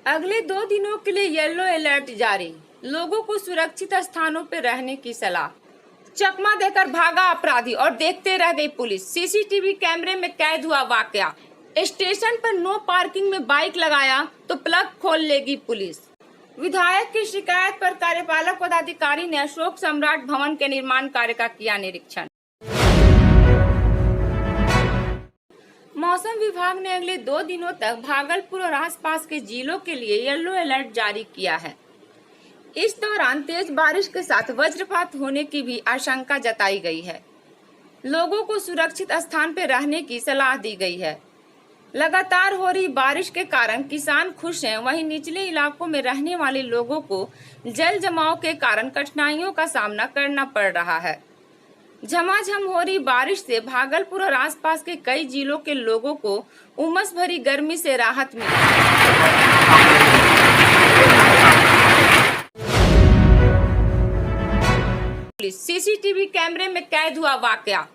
अगले 2 दिनों के लिए येलो अलर्ट जारी। लोगों को सुरक्षित स्थानों पर रहने की सलाह। चकमा देकर भागा अपराधी और देखते रह गई पुलिस। सीसीटीवी कैमरे में कैद हुआ वाकया। स्टेशन पर नो पार्किंग में बाइक लगाया तो प्लग खोल लेगी पुलिस। विधायक की शिकायत पर कार्यपालक पदाधिकारी ने अशोक सम्राट भवन के निर्माण कार्य का किया निरीक्षण। मौसम विभाग ने अगले 2 दिनों तक भागलपुर और आसपास के जिलों के लिए येलो अलर्ट जारी किया है। इस दौरान तेज बारिश के साथ वज्रपात होने की भी आशंका जताई गई है। लोगों को सुरक्षित स्थान पर रहने की सलाह दी गई है। लगातार हो रही बारिश के कारण किसान खुश हैं, वहीं निचले इलाकों में रहने वाले लोगों को जल जमाव के कारण कठिनाइयों का सामना करना पड़ रहा है। झमाझम हो रही बारिश से भागलपुर और आसपास के कई जिलों के लोगों को उमस भरी गर्मी से राहत मिली। सीसीटीवी कैमरे में कैद हुआ वाकया।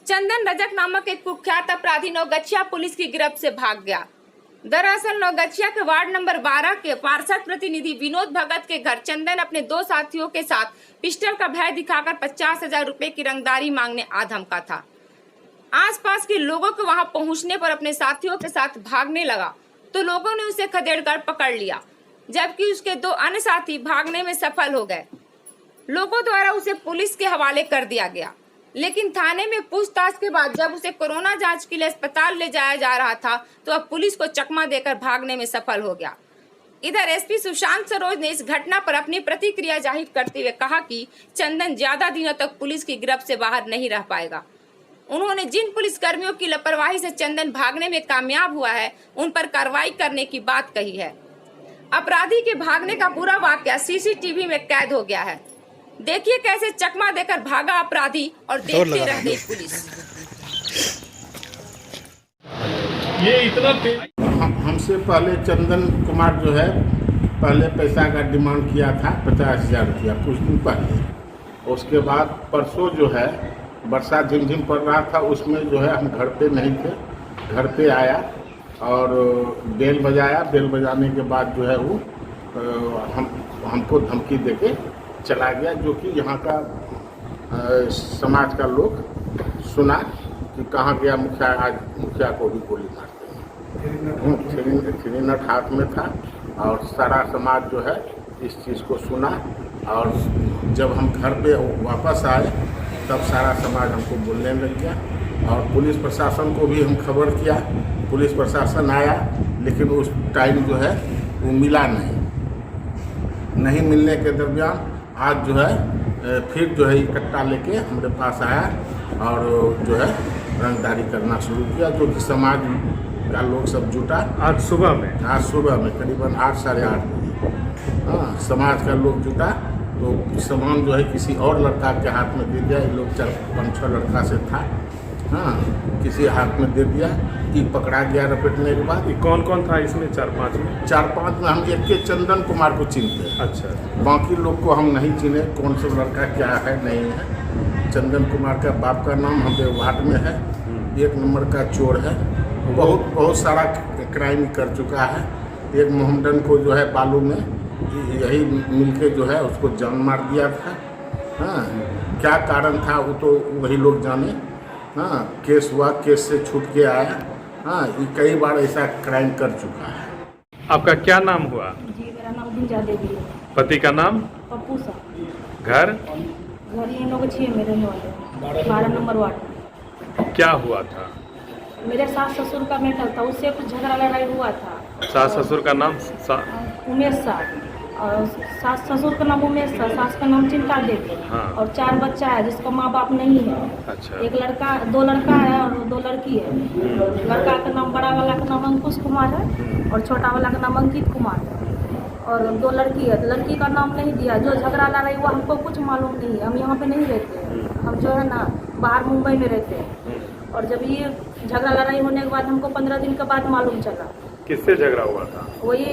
चंदन रजक नामक एक कुख्यात अपराधी नवगछिया पुलिस की गिरफ्त से भाग गया। दरअसल नवगछिया के वार्ड नंबर 12 के पार्षद प्रतिनिधि विनोद भगत के घर चंदन अपने 2 साथियों के साथ पिस्टल का भय दिखाकर 50,000 रुपए की रंगदारी मांगने आ धमका था। आसपास के लोगों को वहां पहुंचने पर अपने साथियों के साथ भागने लगा तो लोगों ने उसे खदेड़कर पकड़ लिया, जबकि उसके 2 अन्य साथी भागने में सफल हो गए। लोगों द्वारा उसे पुलिस के हवाले कर दिया गया, लेकिन थाने में पूछताछ के बाद जब उसे कोरोना जांच के लिए अस्पताल ले जाया जा रहा था तो अब पुलिस को चकमा देकर भागने में सफल हो गया। इधर एसपी सुशांत सरोज ने इस घटना पर अपनी प्रतिक्रिया जाहिर करते हुए कहा कि चंदन ज्यादा दिनों तक पुलिस की गिरफ्त से बाहर नहीं रह पाएगा। उन्होंने जिन पुलिसकर्मियों की लापरवाही से चंदन भागने में कामयाब हुआ है उन पर कार्रवाई करने की बात कही है। अपराधी के भागने का पूरा वाकया सीसीटीवी में कैद हो गया है। देखिए कैसे चकमा देकर भागा अपराधी और देखते रह गई पुलिस। ये इतना हमसे पहले चंदन कुमार जो है पहले पैसा का डिमांड किया था 50,000 रुपया कुछ दिन पहले। उसके बाद परसों जो है बरसात झिमझिम पड़ रहा था, उसमें जो है हम घर पे नहीं थे, घर पे आया और बेल बजाया। बेल बजाने के बाद जो है वो हमको धमकी देके चला गया, जो कि यहाँ का समाज का लोग सुना कि कहाँ गया मुखिया, आज मुखिया को भी गोली मारते हैं। थ्री हाथ में था और सारा समाज जो है इस चीज़ को सुना और जब हम घर पे वापस आए तब सारा समाज हमको बोलने लग गया और पुलिस प्रशासन को भी हम खबर किया। पुलिस प्रशासन आया लेकिन उस टाइम जो है वो मिला नहीं मिलने के दरमियान आज जो है फिर जो है इकट्ठा लेके हमारे पास आया और जो है रंगदारी करना शुरू किया, जो कि समाज का लोग सब जुटा। आज सुबह में करीबन 8 साढ़े 8 बजे हाँ समाज का लोग जुटा तो सामान जो है किसी और लड़का के हाथ में दे दिया। ये लोग 4-5-6 लड़का से था, हाँ किसी हाथ में दे दिया कि पकड़ा गया। रपटने के बाद कौन कौन था इसमें? 4-5 में हम एक के चंदन कुमार को चिन्हते हैं। अच्छा, बाकी बाकी लोग को हम नहीं चिन्हे कौन सा लड़का क्या है नहीं है। चंदन कुमार का बाप का नाम हमारे वार्ड में है, 1 नंबर का चोर है, बहुत सारा क्राइम कर चुका है। एक मोहम्मदन को जो है बालू में यही मिलके जो है उसको जान मार दिया था। हाँ क्या कारण था वो तो वही लोग जाने। हाँ केस हुआ, केस से छूट के आया। हाँ ये कई बार ऐसा क्राइम कर चुका है। आपका क्या नाम हुआ? जी मेरा नाम गुंजा देवी है। पति का नाम? पप्पू साहब। घर ये नवगछिया में रहने वाले 12 नंबर वार्ड। क्या हुआ था? मेरे सास ससुर का मैटर था, उससे कुछ झगड़ा लड़ाई हुआ था। सास ससुर का नाम? उमेश साहब। और सास ससुर का नाम उमेश था, सास का नाम चिंता देवी। हाँ। और 4 बच्चा है जिसका माँ बाप नहीं है। अच्छा। 2 लड़का है और 2 लड़की है। लड़का का नाम, बड़ा वाला का नाम अंकुश कुमार है और छोटा वाला का नाम अंकित कुमार है। और 2 लड़की है, लड़की का नाम नहीं दिया। जो झगड़ा लड़ाई हुआ हमको कुछ मालूम नहीं है, हम यहाँ पे नहीं रहते हैं। हम जो है ना बाहर मुंबई में रहते हैं। और जब ये झगड़ा लड़ाई होने के बाद हमको 15 दिन के बाद मालूम चला। किससे झगड़ा हुआ था? वही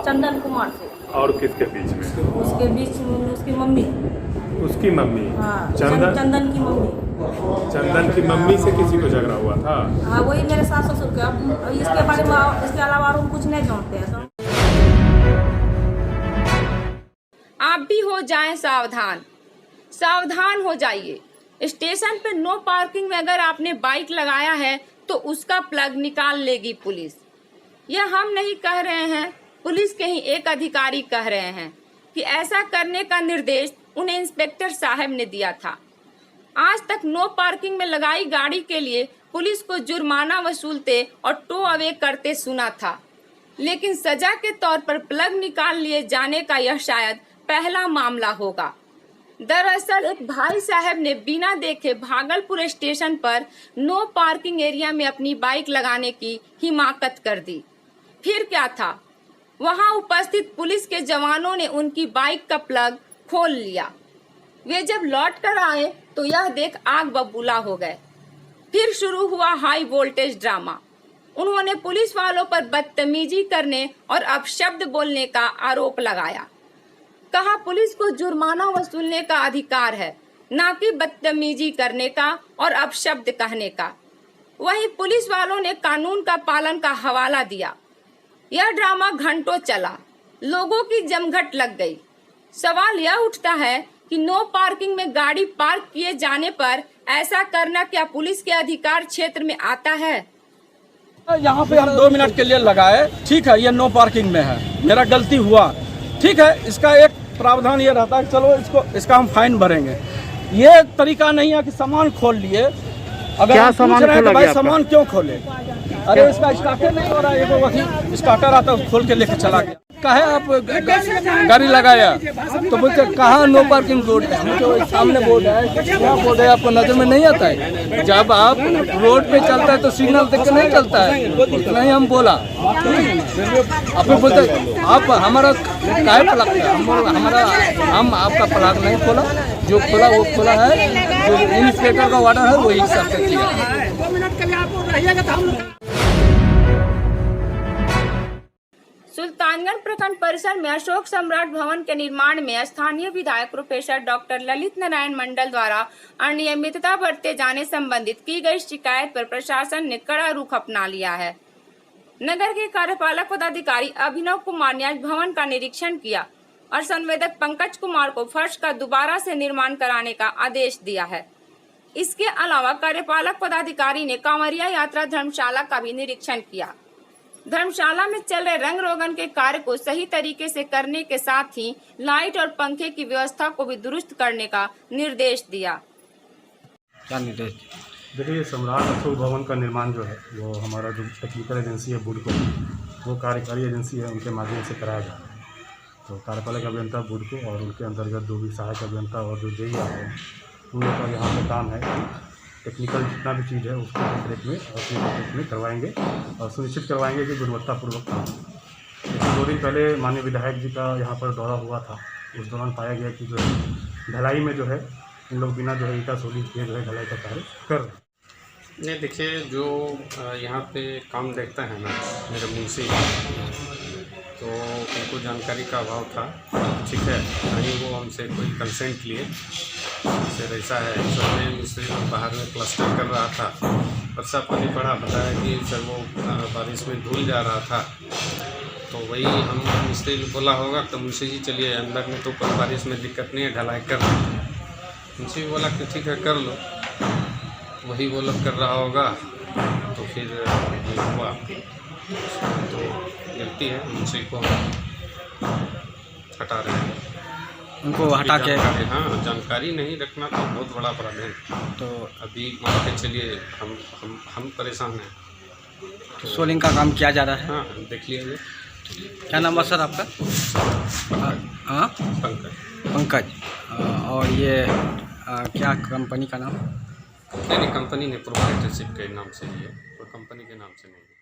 चंदन कुमार से। और किसके बीच में? उसके बीच में उसकी मम्मी। उसकी मम्मी? हाँ चंदन की मम्मी। चंदन की मम्मी से किसी को झगड़ा हुआ था? हाँ वही मेरे सास ससुर के। अब इसके बारे में इसके अलावा और हम कुछ नहीं जानते हैं। आप भी हो जाएं सावधान, सावधान हो जाइए। स्टेशन पर नो पार्किंग में अगर आपने बाइक लगाया है तो उसका प्लग निकाल लेगी पुलिस। यह हम नहीं कह रहे हैं, पुलिस के ही एक अधिकारी कह रहे हैं कि ऐसा करने का निर्देश उन्हें इंस्पेक्टर साहब ने दिया था। आज तक नो पार्किंग में लगाई गाड़ी के लिए पुलिस को जुर्माना वसूलते और टो अवे करते सुना था, लेकिन सजा के तौर पर प्लग निकाल लिए जाने का यह शायद पहला मामला होगा। दरअसल एक भाई साहब ने बिना देखे भागलपुर स्टेशन पर नो पार्किंग एरिया में अपनी बाइक लगाने की हिमाकत कर दी। फिर क्या था, वहां उपस्थित पुलिस के जवानों ने उनकी बाइक का प्लग खोल लिया। वे जब लौट कर आए तो यह देख आग बबूला हो गए। फिर शुरू हुआ हाई वोल्टेज ड्रामा। उन्होंने पुलिस वालों पर बदतमीजी करने और अपशब्द बोलने का आरोप लगाया। कहा पुलिस को जुर्माना वसूलने का अधिकार है, ना कि बदतमीजी करने का और अपशब्द कहने का। वहीं पुलिस वालों ने कानून का पालन का हवाला दिया। यह ड्रामा घंटों चला, लोगों की जमघट लग गई। सवाल यह उठता है कि नो पार्किंग में गाड़ी पार्क किए जाने पर ऐसा करना क्या पुलिस के अधिकार क्षेत्र में आता है? यहाँ पे हम 2 मिनट के लिए लगाए, ठीक है, ये नो पार्किंग में है, मेरा गलती हुआ, ठीक है। इसका एक प्रावधान ये रहता है कि चलो इसका हम फाइन भरेंगे। ये तरीका नहीं है कि सामान खोल लिए। अगर क्या पूछ रहे हैं कि भाई सामान क्यों खोले, अरे इसका स्टार्टर नहीं हो रहा है, एगो वही स्टार्टर आता है खोल के लेके चला गया। कहे आप गाड़ी लगाया तो बोलते कहाँ नो पार्किंग बोर्ड है, हम तो सामने बोर्ड है, यहाँ बोर्ड है, आपको नजर में नहीं आता है। जब आप रोड पे चलता है तो सिग्नल देख के नहीं चलता है, उतना ही हम बोला। आप बोलते आप हमारा काहे प्लग है, हम आपका प्लग नहीं खोला, जो खोला वो खोला है, जो इंस्पेक्टर का ऑर्डर है वही सब किया। सुल्तानगंज प्रखंड परिसर में अशोक सम्राट भवन के निर्माण में स्थानीय विधायक प्रोफेसर डॉक्टर ललित नारायण मंडल द्वारा अनियमितता बरते जाने संबंधित की गई शिकायत पर प्रशासन ने कड़ा रुख अपना लिया है। नगर के कार्यपालक पदाधिकारी अभिनव कुमार ने आज भवन का निरीक्षण किया और संवेदक पंकज कुमार को फर्श का दोबारा से निर्माण कराने का आदेश दिया है। इसके अलावा कार्यपालक पदाधिकारी ने कांवरिया यात्रा धर्मशाला का भी निरीक्षण किया। धर्मशाला में चल रहे रंग रोगन के कार्य को सही तरीके से करने के साथ ही लाइट और पंखे की व्यवस्था को भी दुरुस्त करने का निर्देश दिया। क्या निर्देश? देखिए, सम्राट अशोक भवन का निर्माण जो है वो हमारा जो टेक्निकल एजेंसी है बुडको, वो कार्यकारी एजेंसी है, उनके माध्यम से कराया जा रहा है। तो कार्यपालक अभियंता बुडको और उनके अंतर्गत जो भी सहायक अभियंता और जो जेई है उन लोग का यहाँ पर काम है। टेक्निकल जितना भी चीज़ है उसको देखरेख में और देखरेख में करवाएंगे और सुनिश्चित करवाएंगे कि गुणवत्तापूर्वक काम हो। जैसे 2 दिन पहले माननीय विधायक जी का यहाँ पर दौरा हुआ था, उस दौरान पाया गया कि जो है ढलाई में जो है इन लोग बिना जो है ईटा सोली किए जो है ढलाई का कार्य कर रहे हैं। नहीं, देखिए, जो यहाँ पे काम देखता है ना मेरे मुंशी, तो उनको जानकारी का अभाव था, ठीक है, नहीं वो हमसे कोई कंसेंट लिए। सर ऐसा है, सर मैं मुझसे बाहर में प्लास्टर कर रहा था, वर्षा पानी पड़ा, बताया कि सर वो बारिश में धुल जा रहा था, तो वही हम मुझसे बोला होगा तो मुंशी जी चलिए अंदर में, तो कोई बारिश में दिक्कत नहीं है, ढलाई कर लो। मुंशी भी बोला कि ठीक है कर लो, वही वो लोग कर रहा होगा, तो फिर हुआ, तो गलती है, मुंशी को हटा रहे हैं, उनको हटा के। हाँ, जानकारी नहीं रखना तो बहुत बड़ा अपराध है। तो अभी मान के चलिए हम परेशान हैं, तो सोलिंग का काम किया जा रहा है। हाँ, देख लीजिए। क्या नाम है सर आपका? हाँ, पंकज। और ये क्या कंपनी का नाम? नहीं, कंपनी ने प्रोप्राइटरशिप के नाम से ही है, कोई कंपनी के नाम से नहीं है।